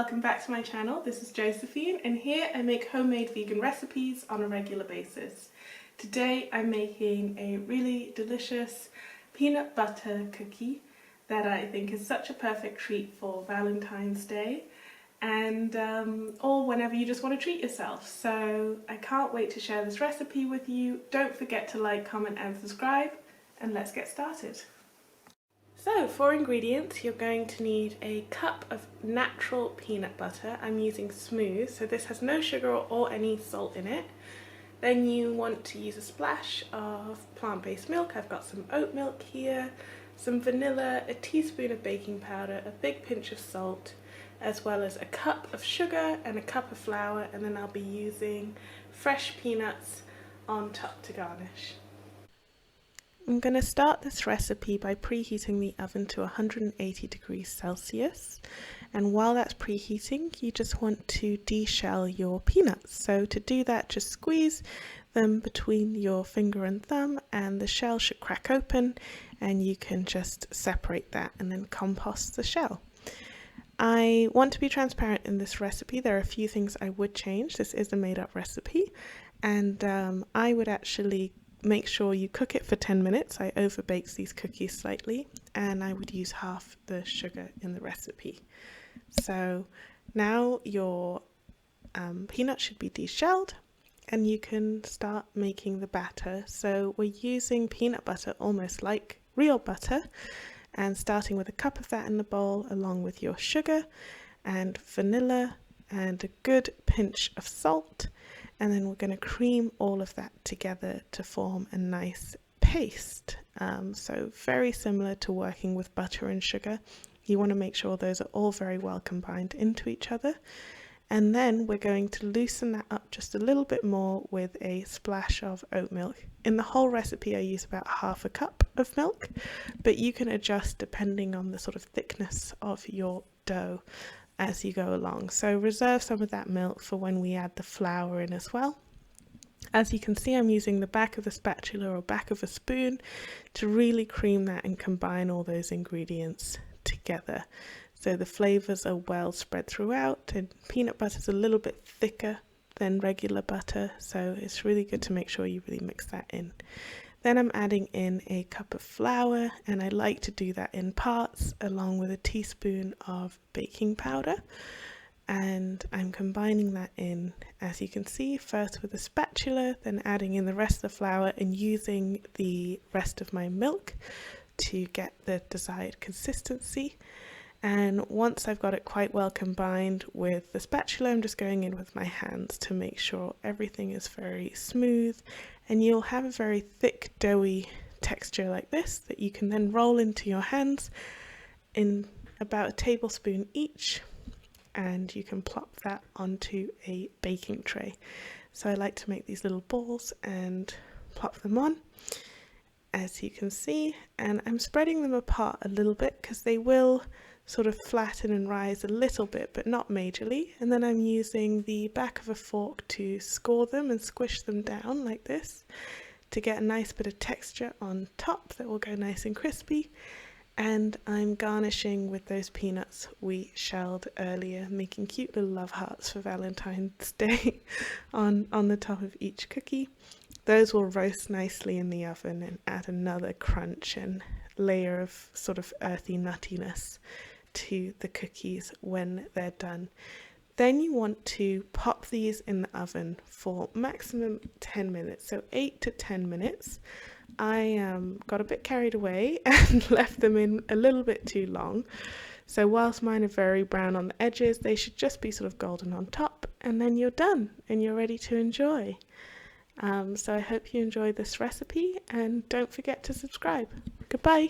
welcome back to my channel. This is Josephine, and here I make homemade vegan recipes on a regular basis. Today I'm making a really delicious peanut butter cookie that I think is such a perfect treat for Valentine's Day and or whenever you just want to treat yourself. So I can't wait to share this recipe with you. Don't forget to like, comment and subscribe, and let's get started. So for ingredients, you're going to need a cup of natural peanut butter. I'm using smooth, so this has no sugar or any salt in it. Then you want to use a splash of plant-based milk. I've got some oat milk here, some vanilla, a teaspoon of baking powder, a big pinch of salt, as well as a cup of sugar and a cup of flour, and then I'll be using fresh peanuts on top to garnish. I'm going to start this recipe by preheating the oven to 180 degrees Celsius, and while that's preheating you just want to deshell your peanuts. So to do that, just squeeze them between your finger and thumb and the shell should crack open, and you can just separate that and then compost the shell. I want to be transparent in this recipe. There are a few things I would change. This is a made-up recipe, and I would actually make sure you cook it for 10 minutes. I overbake these cookies slightly, and I would use half the sugar in the recipe. So now your peanuts should be deshelled and you can start making the batter. So we're using peanut butter almost like real butter, and starting with a cup of that in the bowl along with your sugar and vanilla and a good pinch of salt. And then we're going to cream all of that together to form a nice paste. So very similar to working with butter and sugar. You want to make sure those are all very well combined into each other. And then we're going to loosen that up just a little bit more with a splash of oat milk. In the whole recipe I use about half a cup of milk, but you can adjust depending on the sort of thickness of your dough as you go along. So reserve some of that milk for when we add the flour in as well. As you can see, I'm using the back of the spatula or back of a spoon to really cream that and combine all those ingredients together. So the flavors are well spread throughout, and peanut butter is a little bit thicker than regular butter, so it's really good to make sure you really mix that in. Then I'm adding in a cup of flour, and I like to do that in parts along with a teaspoon of baking powder, and I'm combining that in, as you can see, first with a spatula, then adding in the rest of the flour and using the rest of my milk to get the desired consistency. And once I've got it quite well combined with the spatula, I'm just going in with my hands to make sure everything is very smooth, and you'll have a very thick doughy texture like this that you can then roll into your hands in about a tablespoon each, and you can plop that onto a baking tray. So I like to make these little balls and plop them on, as you can see, and I'm spreading them apart a little bit because they will sort of flatten and rise a little bit, but not majorly. And then I'm using the back of a fork to score them and squish them down like this to get a nice bit of texture on top that will go nice and crispy. And I'm garnishing with those peanuts we shelled earlier, making cute little love hearts for Valentine's Day on the top of each cookie. Those will roast nicely in the oven and add another crunch and layer of sort of earthy nuttiness to the cookies when they're done. Then you want to pop these in the oven for maximum 10 minutes, so 8 to 10 minutes. I got a bit carried away and left them in a little bit too long. So whilst mine are very brown on the edges, they should just be sort of golden on top, and then you're done and you're ready to enjoy. So I hope you enjoyed this recipe, and don't forget to subscribe. Goodbye.